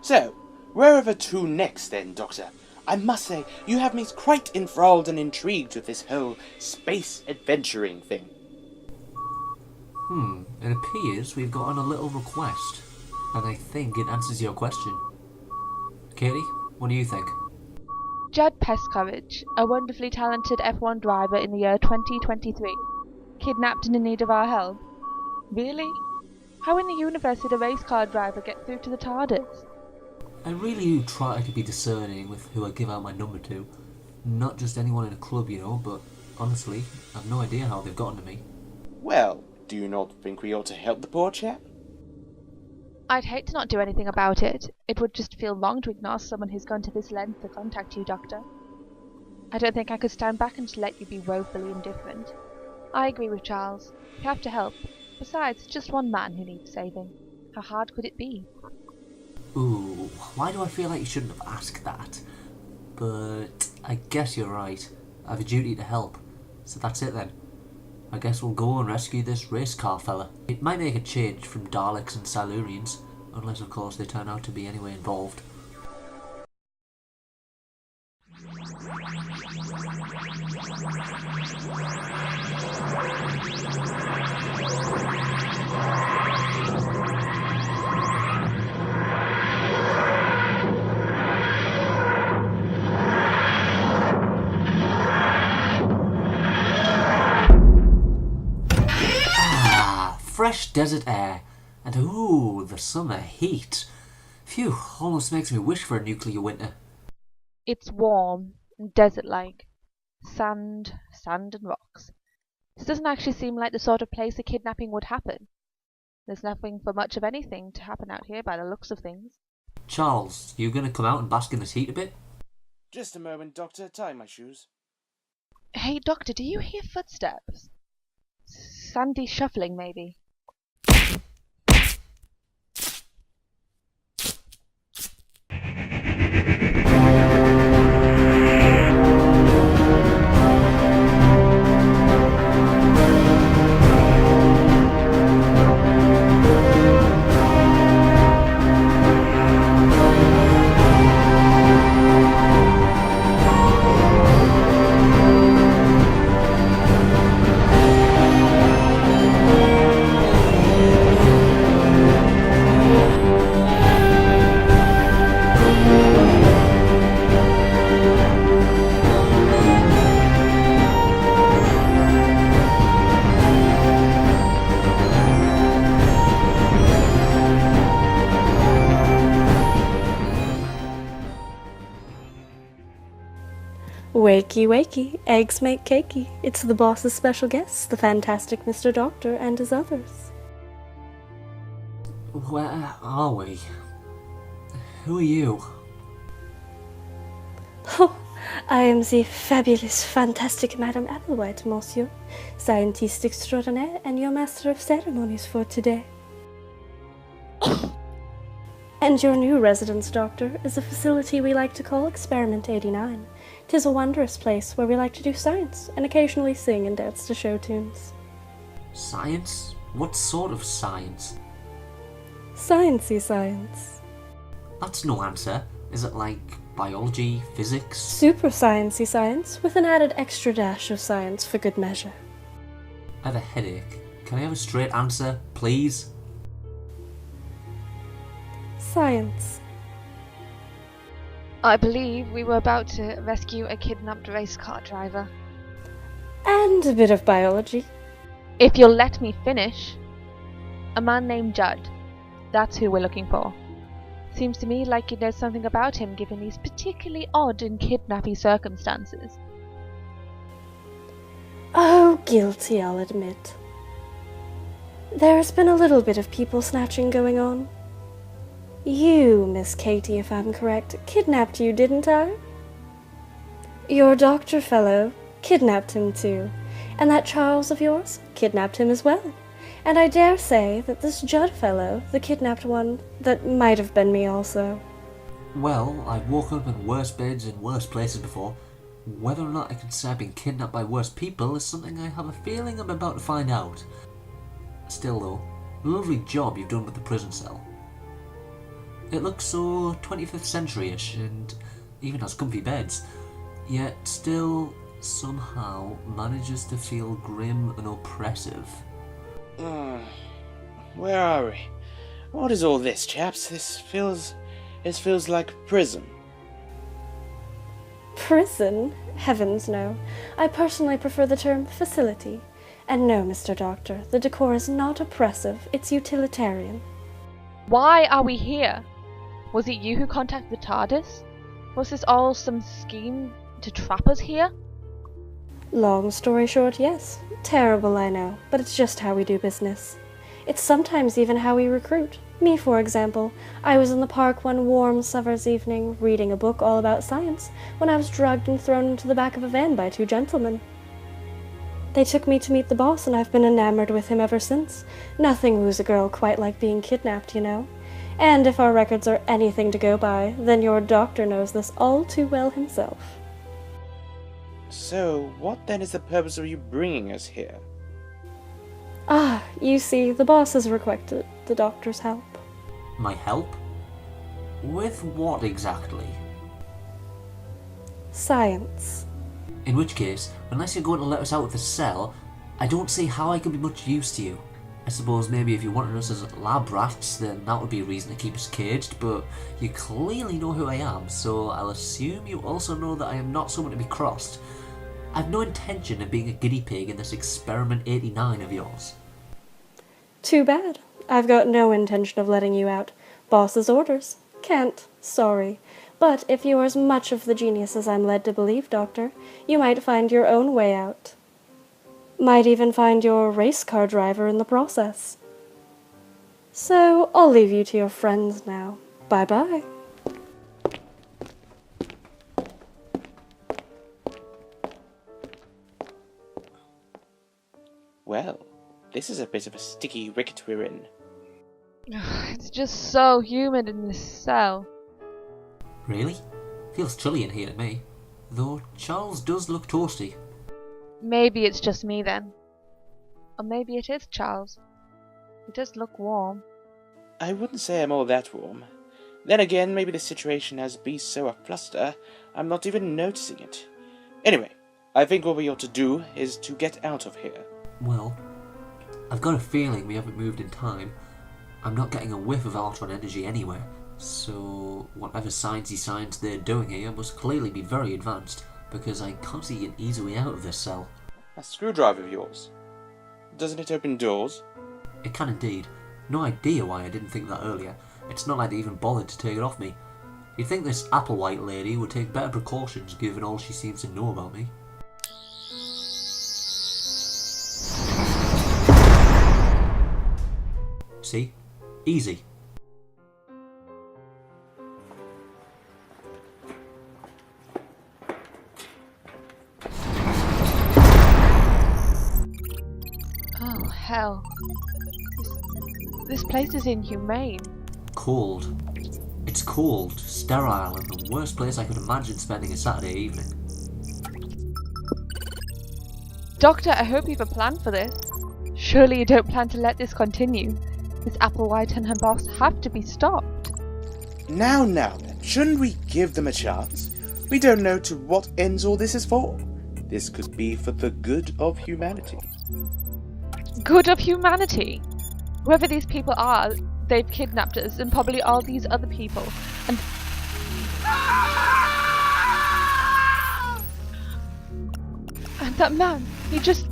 So, wherever to next then, Doctor? I must say, you have me quite enthralled and intrigued with this whole space adventuring thing. It appears we've gotten a little request, and I think it answers your question. Katie, what do you think? Judd Peskovich, a wonderfully talented F1 driver in the year 2023, kidnapped and in need of our help. Really? How in the universe did a race car driver get through to the TARDIS? I really do try to be discerning with who I give out my number to. Not just anyone in a club, but honestly, I've no idea how they've gotten to me. Well, do you not think we ought to help the poor chap? I'd hate to not do anything about it. It would just feel wrong to ignore someone who's gone to this length to contact you, Doctor. I don't think I could stand back and just let you be woefully indifferent. I agree with Charles. You have to help. Besides, it's just one man who needs saving. How hard could it be? Ooh, why do I feel like you shouldn't have asked that? But I guess you're right. I have a duty to help. So that's it then. I guess we'll go and rescue this race car fella. It might make a change from Daleks and Silurians, unless of course they turn out to be anyway involved. Fresh desert air, and ooh, the summer heat. Phew, almost makes me wish for a nuclear winter. It's warm and desert-like. Sand and rocks. This doesn't actually seem like the sort of place a kidnapping would happen. There's nothing for much of anything to happen out here by the looks of things. Charles, you gonna come out and bask in this heat a bit? Just a moment, Doctor. Tie my shoes. Hey, Doctor, do you hear footsteps? Sandy shuffling, maybe. Wakey, wakey, eggs make cakey. It's the boss's special guests, the fantastic Mr. Doctor and his others. Where are we? Who are you? Oh, I am the fabulous, fantastic Madame Applewhite, monsieur, scientiste extraordinaire and your master of ceremonies for today. And your new residence, Doctor, is a facility we like to call Experiment 89. 'Tis a wondrous place where we like to do science and occasionally sing and dance to show tunes. Science? What sort of science? Sciencey science. That's no answer. Is it like biology, physics? Super sciencey science with an added extra dash of science for good measure. I have a headache. Can I have a straight answer, please? Science. I believe we were about to rescue a kidnapped race car driver. And a bit of biology. If you'll let me finish. A man named Judd. That's who we're looking for. Seems to me like you know something about him given these particularly odd and kidnappy circumstances. Oh, guilty, I'll admit. There has been a little bit of people snatching going on. You, Miss Katie, if I'm correct, kidnapped you, didn't I? Your doctor fellow kidnapped him too, and that Charles of yours kidnapped him as well. And I dare say that this Judd fellow, the kidnapped one, that might have been me also. Well, I've woken up in worse beds in worse places before. Whether or not I can say I've been kidnapped by worse people is something I have a feeling I'm about to find out. Still though, lovely job you've done with the prison cell. It looks so 25th century-ish and even has comfy beds, yet still somehow manages to feel grim and oppressive. Where are we? What is all this, chaps? This feels like prison. Prison? Heavens, no. I personally prefer the term facility. And no, Mr. Doctor, the decor is not oppressive, it's utilitarian. Why are we here? Was it you who contacted the TARDIS? Was this all some scheme to trap us here? Long story short, yes. Terrible, I know, but it's just how we do business. It's sometimes even how we recruit. Me, for example. I was in the park one warm summer's evening, reading a book all about science, when I was drugged and thrown into the back of a van by two gentlemen. They took me to meet the boss, and I've been enamored with him ever since. Nothing woos a girl quite like being kidnapped, you know. And if our records are anything to go by, then your doctor knows this all too well himself. So, what then is the purpose of you bringing us here? Ah, you see, the boss has requested the doctor's help. My help? With what exactly? Science. In which case, unless you're going to let us out of the cell, I don't see how I can be much use to you. I suppose maybe if you wanted us as lab rats, then that would be a reason to keep us caged, but you clearly know who I am, so I'll assume you also know that I am not someone to be crossed. I've no intention of being a guinea pig in this experiment 89 of yours. Too bad. I've got no intention of letting you out. Boss's orders. Can't. Sorry. But if you're as much of the genius as I'm led to believe, Doctor, you might find your own way out. Might even find your race car driver in the process. So, I'll leave you to your friends now. Bye-bye. Well, this is a bit of a sticky wicket we're in. It's just so humid in this cell. Really? Feels chilly in here to me. Though Charles does look toasty. Maybe it's just me then. Or maybe it is Charles. He does look warm. I wouldn't say I'm all that warm. Then again, maybe the situation has been so afluster, I'm not even noticing it. Anyway, I think what we ought to do is to get out of here. Well, I've got a feeling we haven't moved in time. I'm not getting a whiff of Altron energy anywhere, so whatever sciencey science they're doing here must clearly be very advanced, because I can't see an easy way out of this cell. A screwdriver of yours. Doesn't it open doors? It can indeed. No idea why I didn't think that earlier. It's not like they even bothered to take it off me. You'd think this Applewhite lady would take better precautions given all she seems to know about me. See? Easy. Oh, hell. This place is inhumane. Cold. It's cold, sterile, and the worst place I could imagine spending a Saturday evening. Doctor, I hope you've a plan for this. Surely you don't plan to let this continue. Miss Applewhite and her boss have to be stopped. Now then, shouldn't we give them a chance? We don't know to what ends all this is for. This could be for the good of humanity. Good of humanity? Whoever these people are, they've kidnapped us and probably all these other people. And that man, he just...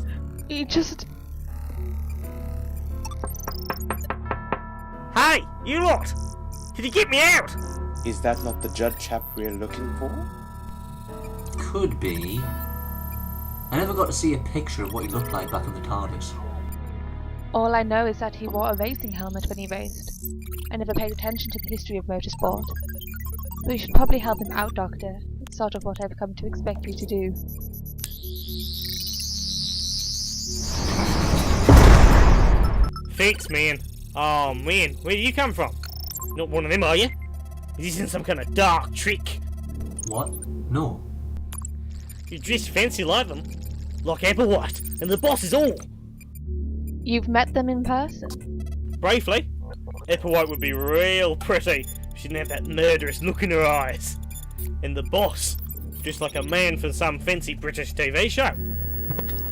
Hey, you lot! Can you get me out? Is that not the judge chap we're looking for? Could be. I never got to see a picture of what he looked like back in the TARDIS. All I know is that he wore a racing helmet when he raced. I never paid attention to the history of motorsport. But you should probably help him out, Doctor. It's sort of what I've come to expect you to do. Thanks, man. Oh, man, where do you come from? Not one of them, are you? Is this in some kind of dark trick? What? No. You dress fancy like them. Like Applewhite, and the boss is all. You've met them in person? Briefly. Applewhite would be real pretty. She didn't have that murderous look in her eyes. And the boss, just like a man from some fancy British TV show.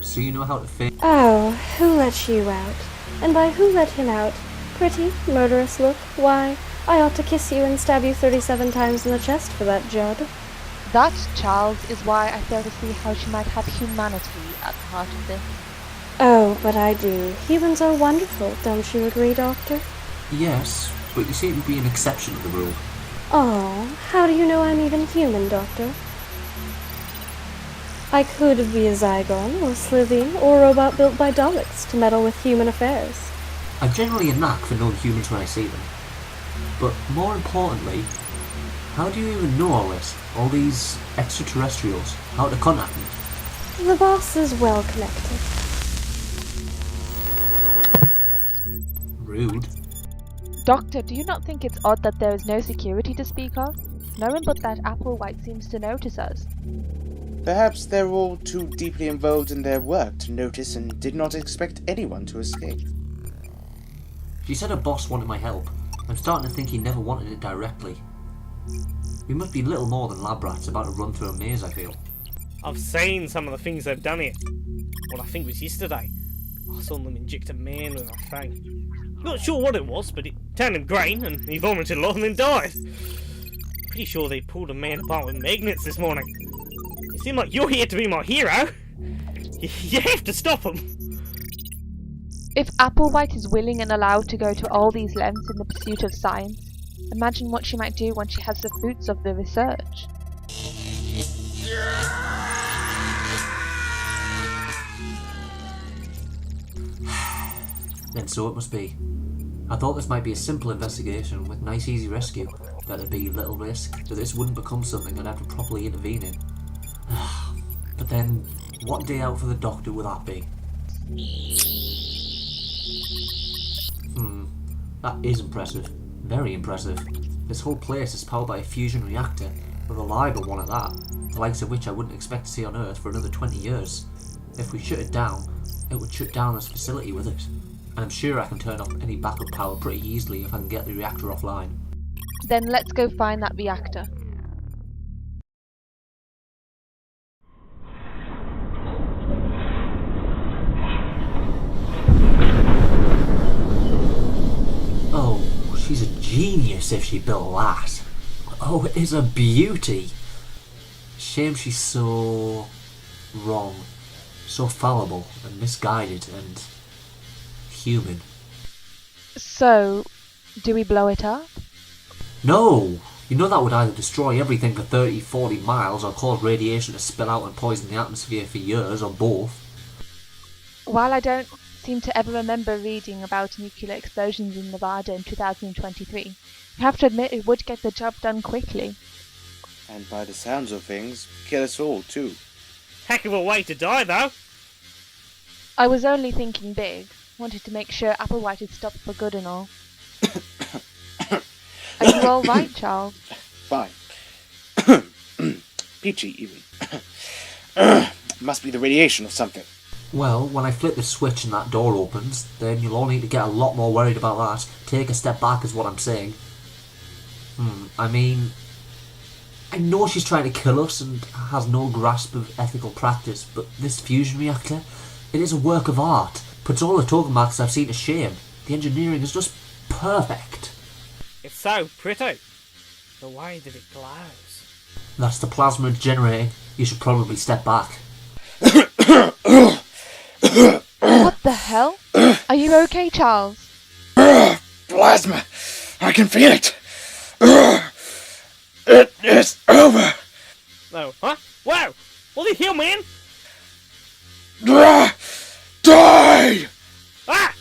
So you know how to fit. Oh, who let you out? And by who let him out? Pretty, murderous look? Why, I ought to kiss you and stab you 37 times in the chest for that job. That, Charles, is why I fail to see how she might have humanity at the heart of this. Oh, but I do. Humans are wonderful, don't you agree, Doctor? Yes, but you seem to be an exception to the rule. Oh, how do you know I'm even human, Doctor? I could be a Zygon, or Slitheen, or a robot built by Daleks to meddle with human affairs. I've generally a knack for knowing humans when I see them. But more importantly, how do you even know all this? All these extraterrestrials? How to contact me? The boss is well connected. Rude. Doctor, do you not think it's odd that there is no security to speak of? No one but that Applewhite seems to notice us. Perhaps they're all too deeply involved in their work to notice and did not expect anyone to escape. She said her boss wanted my help. I'm starting to think he never wanted it directly. We must be little more than lab rats about to run through a maze, I feel. I've seen some of the things they've done here. Well, I think it was yesterday. I saw them inject a man with a thing. Not sure what it was, but it turned him green and he vomited a lot and then died. Pretty sure they pulled a man apart with magnets this morning. You seem like you're here to be my hero. You have to stop him. If Applewhite is willing and allowed to go to all these lengths in the pursuit of science, imagine what she might do when she has the fruits of the research. Then so it must be. I thought this might be a simple investigation with nice easy rescue, that there'd be little risk, that this wouldn't become something I'd have to properly intervene in. But then, what day out for the doctor would that be? That is impressive. Very impressive. This whole place is powered by a fusion reactor, a reliable one at that, the likes of which I wouldn't expect to see on Earth for another 20 years. If we shut it down, it would shut down this facility with it. And I'm sure I can turn off any backup power pretty easily if I can get the reactor offline. Then let's go find that reactor. Oh, she's a genius if she built that. Oh, it is a beauty. Shame she's so wrong, so fallible and misguided and human. So, do we blow it up? No! You know that would either destroy everything for 30-40 miles or cause radiation to spill out and poison the atmosphere for years, or both. While I don't seem to ever remember reading about nuclear explosions in Nevada in 2023, you have to admit it would get the job done quickly. And by the sounds of things, kill us all too. Heck of a way to die, though. I was only thinking big. Wanted to make sure Applewhite is stopped for good and all. Are you all right, Charles? Fine. Peachy, even. Must be the radiation or something. Well, when I flip the switch and that door opens, then you'll all need to get a lot more worried about that. Take a step back is what I'm saying. I mean, I know she's trying to kill us and has no grasp of ethical practice, but this fusion reactor, it is a work of art. Puts all the token marks I've seen to shame. The engineering is just perfect. It's so pretty. The way that it glows. That's the plasma it's generating. You should probably step back. What the hell? Are you okay, Charles? Plasma! I can feel it! It is over! No, huh? Wow! What the hell, man? Die! Ah!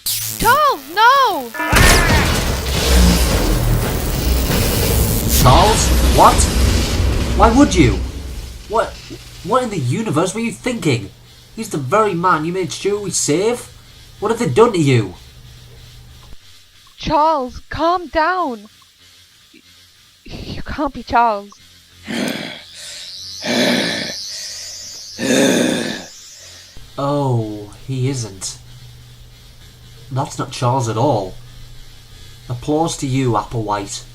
Charles, no! Charles? What? Why would you? What in the universe were you thinking? He's the very man you made sure we'd save. What have they done to you? Charles, calm down. You can't be Charles. Oh, he isn't. That's not Charles at all. Applause to you, Applewhite.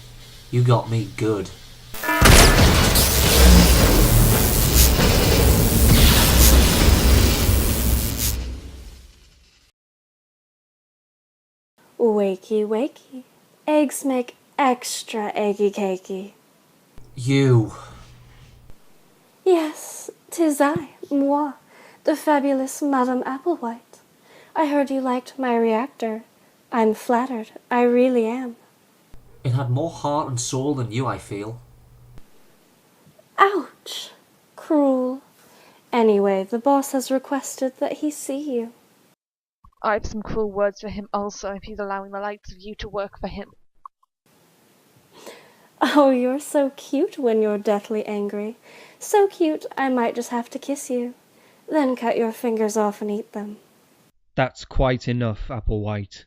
You got me good. Wakey, wakey. Eggs make extra eggy cakey. You. Yes, 'tis I, moi, the fabulous Madame Applewhite. I heard you liked my reactor. I'm flattered, I really am. It had more heart and soul than you, I feel. Ouch! Cruel. Anyway, the boss has requested that he see you. I have some cruel words for him also, if he's allowing the likes of you to work for him. Oh, you're so cute when you're deathly angry. So cute, I might just have to kiss you. Then cut your fingers off and eat them. That's quite enough, Applewhite.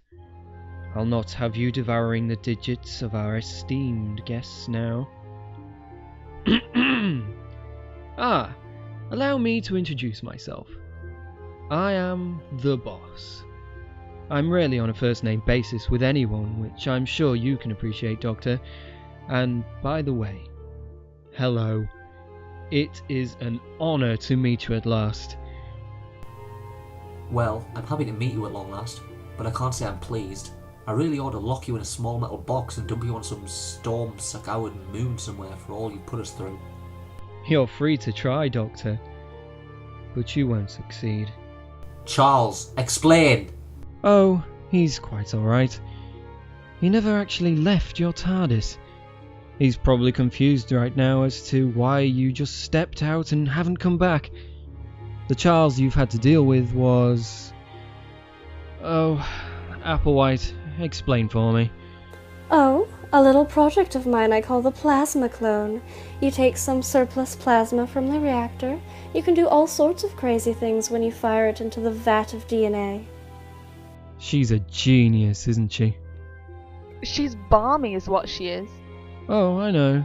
I'll not have you devouring the digits of our esteemed guests now. Allow me to introduce myself. I am the boss. I'm rarely on a first-name basis with anyone, which I'm sure you can appreciate, Doctor. And, by the way, hello. It is an honour to meet you at last. Well, I'm happy to meet you at long last, but I can't say I'm pleased. I really ought to lock you in a small metal box and dump you on some storm-scoured moon somewhere for all you put us through. You're free to try, Doctor, but you won't succeed. Charles, explain! Oh, he's quite alright. He never actually left your TARDIS. He's probably confused right now as to why you just stepped out and haven't come back. The Charles you've had to deal with was... Oh, Applewhite, explain for me. Oh, a little project of mine I call the plasma clone. You take some surplus plasma from the reactor. You can do all sorts of crazy things when you fire it into the vat of DNA. She's a genius, isn't she? She's balmy is what she is. Oh, I know.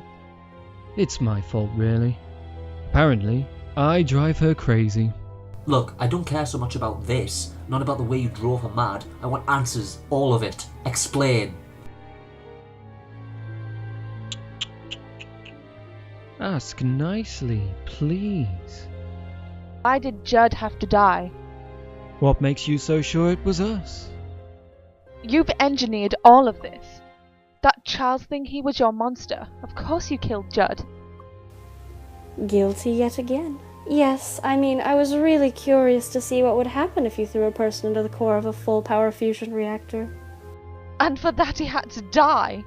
It's my fault, really. Apparently, I drive her crazy. Look, I don't care so much about this, not about the way you drove her mad. I want answers, all of it. Explain. Ask nicely, please. Why did Judd have to die? What makes you so sure it was us? You've engineered all of this. That Charles thing, he was your monster. Of course you killed Judd. Guilty yet again. Yes, I mean, I was really curious to see what would happen if you threw a person into the core of a full-power fusion reactor. And for that he had to die.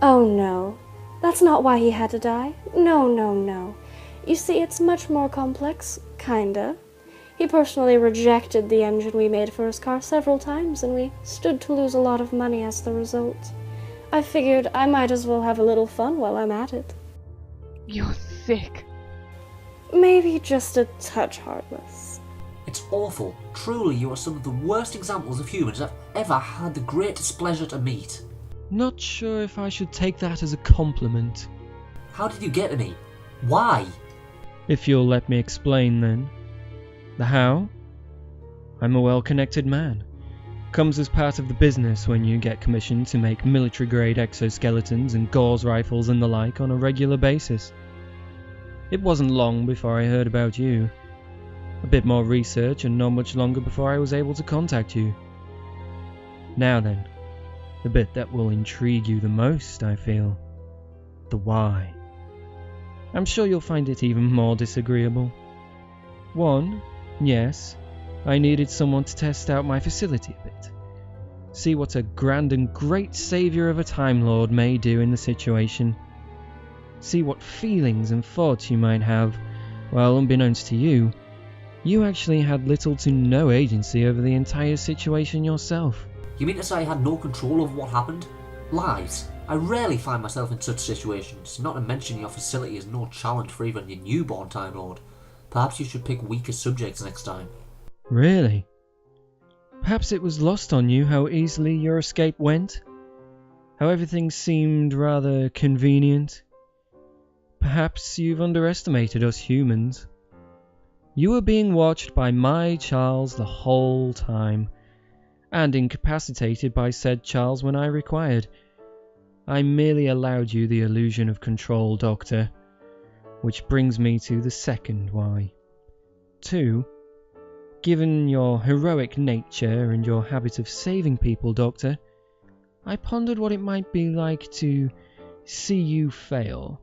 Oh no, that's not why he had to die. No, no, no. You see, it's much more complex, kinda. He personally rejected the engine we made for his car several times, and we stood to lose a lot of money as the result. I figured I might as well have a little fun while I'm at it. You're sick. Maybe just a touch heartless. It's awful. Truly, you are some of the worst examples of humans I've ever had the greatest pleasure to meet. Not sure if I should take that as a compliment. How did you get to me? Why? If you'll let me explain, then. The how? I'm a well-connected man. Comes as part of the business when you get commissioned to make military-grade exoskeletons and gauze rifles and the like on a regular basis. It wasn't long before I heard about you. A bit more research and not much longer before I was able to contact you. Now then, the bit that will intrigue you the most, I feel. The why. I'm sure you'll find it even more disagreeable. One, yes, I needed someone to test out my facility a bit. See what a grand and great saviour of a Time Lord may do in the situation. See what feelings and thoughts you might have, while unbeknownst to you, you actually had little to no agency over the entire situation yourself. You mean to say I had no control over what happened? Lies. I rarely find myself in such situations, not to mention your facility is no challenge for even your newborn Time Lord. Perhaps you should pick weaker subjects next time. Really? Perhaps it was lost on you how easily your escape went? How everything seemed rather convenient? Perhaps you've underestimated us humans. You were being watched by my Charles the whole time, and incapacitated by said Charles when I required. I merely allowed you the illusion of control, Doctor. Which brings me to the second why. 2. Given your heroic nature and your habit of saving people, Doctor, I pondered what it might be like to see you fail.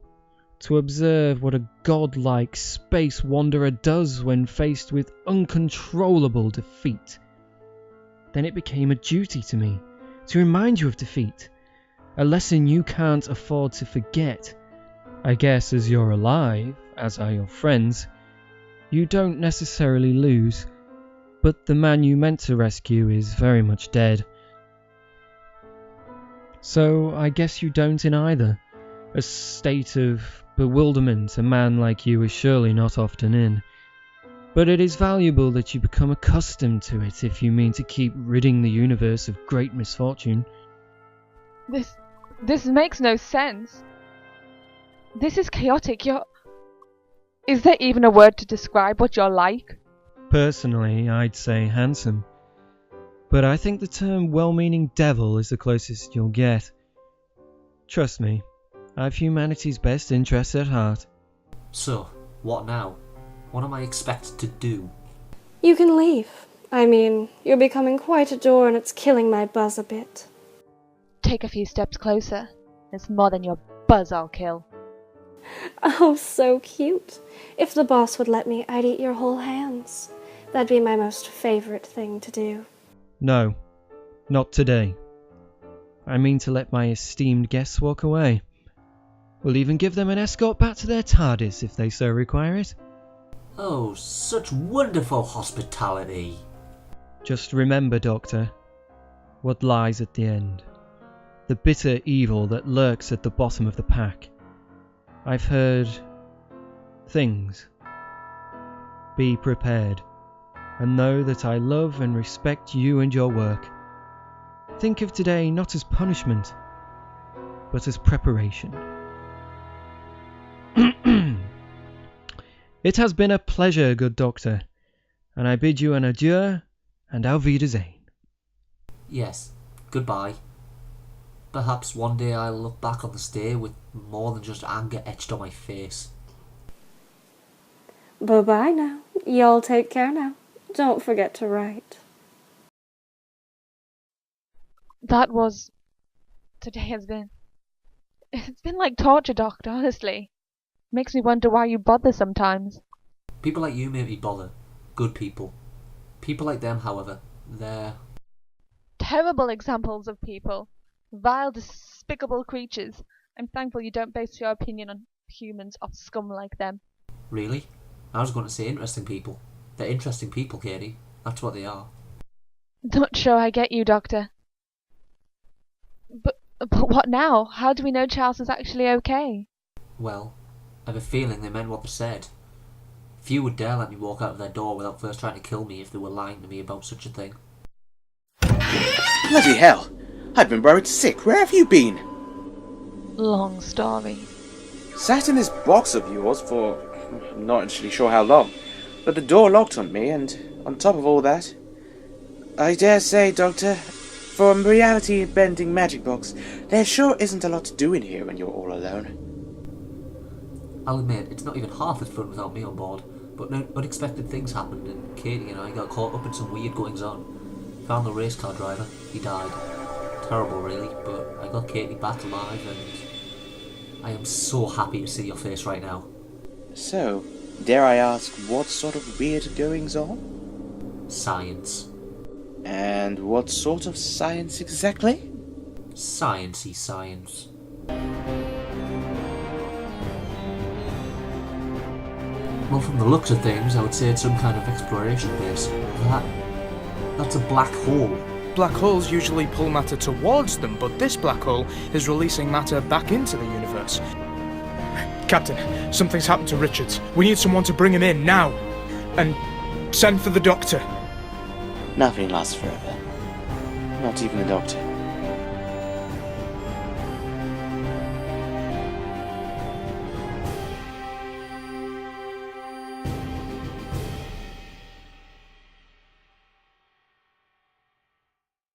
To observe what a godlike space wanderer does when faced with uncontrollable defeat. Then it became a duty to me to remind you of defeat, a lesson you can't afford to forget. I guess as you're alive, as are your friends, you don't necessarily lose, but the man you meant to rescue is very much dead. So I guess you don't in either. A state of bewilderment a man like you is surely not often in. But it is valuable that you become accustomed to it if you mean to keep ridding the universe of great misfortune. This makes no sense. This is chaotic. Is there even a word to describe what you're like? Personally, I'd say handsome. But I think the term well-meaning devil is the closest you'll get. Trust me, I've humanity's best interests at heart. So, what now? What am I expected to do? You can leave. I mean, you're becoming quite a door and it's killing my buzz a bit. Take a few steps closer. It's more than your buzz I'll kill. Oh, so cute. If the boss would let me, I'd eat your whole hands. That'd be my most favorite thing to do. No, not today. I mean to let my esteemed guests walk away. We'll even give them an escort back to their TARDIS if they so require it. Oh, such wonderful hospitality. Just remember, Doctor, what lies at the end. The bitter evil that lurks at the bottom of the pack. I've heard things. Be prepared, and know that I love and respect you and your work. Think of today not as punishment, but as preparation. It has been a pleasure, good Doctor, and I bid you an adieu and auf Wiedersehen. Yes, goodbye. Perhaps one day I'll look back on the stay with more than just anger etched on my face. Bye-bye now. Y'all take care now. Don't forget to write. Today has been... It's been like torture, Doctor, honestly. Makes me wonder why you bother sometimes. People like you make me bother. Good people. People like them, however, they're... Terrible examples of people. Vile, despicable creatures. I'm thankful you don't base your opinion on humans off scum like them. Really? I was going to say interesting people. They're interesting people, Katie. That's what they are. Not sure I get you, Doctor. But what now? How do we know Charles is actually okay? Well, I have a feeling they meant what they said. Few would dare let me walk out of their door without first trying to kill me if they were lying to me about such a thing. Bloody hell! I've been worried sick. Where have you been? Long story. Sat in this box of yours for... I'm not actually sure how long. But the door locked on me, and on top of all that... I dare say, Doctor, for a reality-bending magic box, there sure isn't a lot to do in here when you're all alone. I'll admit, it's not even half as fun without me on board, but no unexpected things happened and Katie and I got caught up in some weird goings-on. Found the race car driver, he died. Terrible really, but I got Katie back alive and I am so happy to see your face right now. So, dare I ask what sort of weird goings-on? Science. And what sort of science exactly? Sciencey science. Well, from the looks of things, I would say it's some kind of exploration base. That's a black hole. Black holes usually pull matter towards them, but this black hole is releasing matter back into the universe. Captain, something's happened to Richards. We need someone to bring him in, now! And send for the doctor. Nothing lasts forever. Not even the doctor.